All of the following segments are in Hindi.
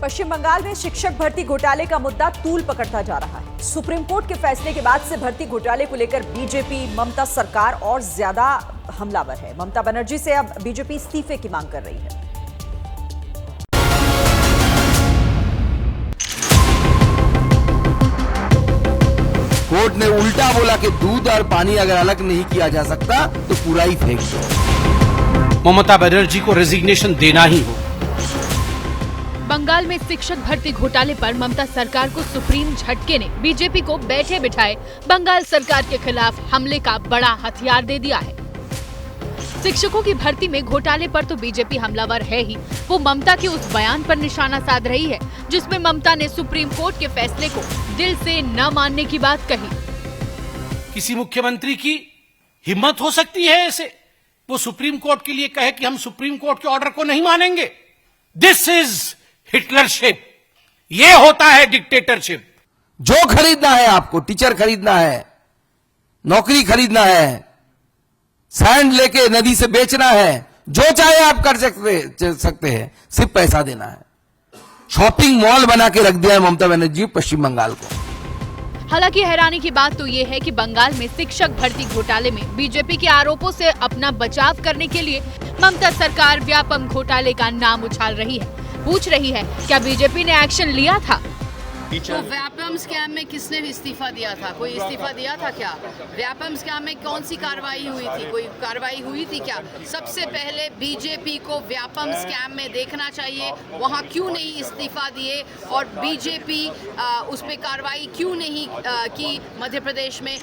पश्चिम बंगाल में शिक्षक भर्ती घोटाले का मुद्दा तूल पकड़ता जा रहा है। सुप्रीम कोर्ट के फैसले के बाद से भर्ती घोटाले को लेकर बीजेपी ममता सरकार और ज्यादा हमलावर है। ममता बनर्जी से अब बीजेपी इस्तीफे की मांग कर रही है। कोर्ट ने उल्टा बोला कि दूध और पानी अगर अलग नहीं किया जा सकता तो पूरा ही फेंक दो। ममता बनर्जी को रेजिग्नेशन देना ही हो। बंगाल में शिक्षक भर्ती घोटाले पर ममता सरकार को सुप्रीम झटके ने बीजेपी को बैठे बिठाए बंगाल सरकार के खिलाफ हमले का बड़ा हथियार दे दिया है। शिक्षकों की भर्ती में घोटाले पर तो बीजेपी हमलावर है ही, वो ममता के उस बयान पर निशाना साध रही है जिसमें ममता ने सुप्रीम कोर्ट के फैसले को दिल से न मानने की बात कही। किसी मुख्यमंत्री की हिम्मत हो सकती है ऐसे, वो सुप्रीम कोर्ट के लिए कहे कि हम सुप्रीम कोर्ट के ऑर्डर को नहीं मानेंगे। दिस इज हिटलरशिप, ये होता है डिक्टेटरशिप। जो खरीदना है, आपको टीचर खरीदना है, नौकरी खरीदना है, सैंड लेके नदी से बेचना है, जो चाहे आप कर सकते हैं, सिर्फ पैसा देना है। शॉपिंग मॉल बना के रख दिया है ममता बनर्जी पश्चिम बंगाल को। हालांकि हैरानी की बात तो ये है कि बंगाल में शिक्षक भर्ती घोटाले में बीजेपी के आरोपों से अपना बचाव करने के लिए ममता सरकार व्यापम घोटाले का नाम उछाल रही है। पूछ रही है, क्या बीजेपी ने एक्शन लिया था? तो व्यापम स्कैम में किसने इस्तीफा दिया था? कोई इस्तीफा दिया था क्या? व्यापम स्कैम में कौन सी कार्रवाई हुई थी? कोई कार्रवाई हुई थी क्या? सबसे पहले बीजेपी को व्यापम स्कैम में देखना चाहिए, वहां क्यों नहीं इस्तीफा दिए और बीजेपी उस पर कार्रवाई क्यों नहीं की मध्य प्रदेश में।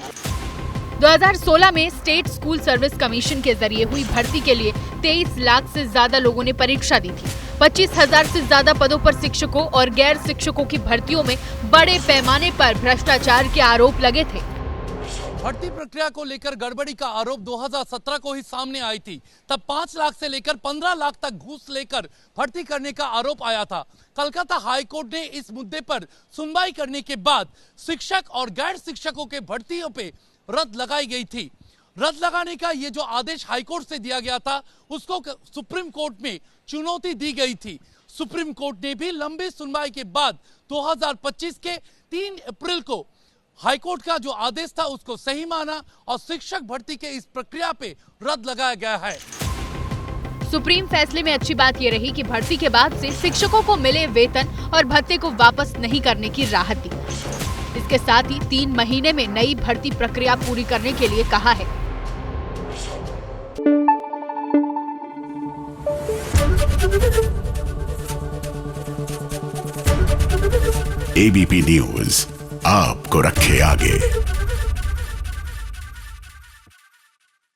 2016 में स्टेट स्कूल सर्विस कमीशन के जरिए हुई भर्ती के लिए 23 लाख से ज्यादा लोगों ने परीक्षा दी थी। 25,000 से ज्यादा पदों पर शिक्षकों और गैर शिक्षकों की भर्तियों में बड़े पैमाने पर भ्रष्टाचार के आरोप लगे थे। भर्ती प्रक्रिया को लेकर गड़बड़ी का आरोप 2017 को ही सामने आई थी। तब 5 लाख से लेकर 15 लाख तक घूस लेकर भर्ती करने का आरोप आया था। कलकत्ता हाईकोर्ट ने इस मुद्दे पर सुनवाई करने के बाद शिक्षक और गैर शिक्षकों के भर्तियों पे रद्द लगाई गई थी। रद्द लगाने का ये जो आदेश हाईकोर्ट से दिया गया था, उसको सुप्रीम कोर्ट में चुनौती दी गई थी। सुप्रीम कोर्ट ने भी लंबी सुनवाई के बाद 2025 के 3 अप्रैल को हाईकोर्ट का जो आदेश था उसको सही माना और शिक्षक भर्ती के इस प्रक्रिया पे रद्द लगाया गया है। सुप्रीम फैसले में अच्छी बात ये रही कि भर्ती के बाद से शिक्षकों को मिले वेतन और भत्ते को वापस नहीं करने की राहत दी। इसके साथ ही 3 महीने में नई भर्ती प्रक्रिया पूरी करने के लिए कहा है। एबीपी न्यूज आपको रखे आगे।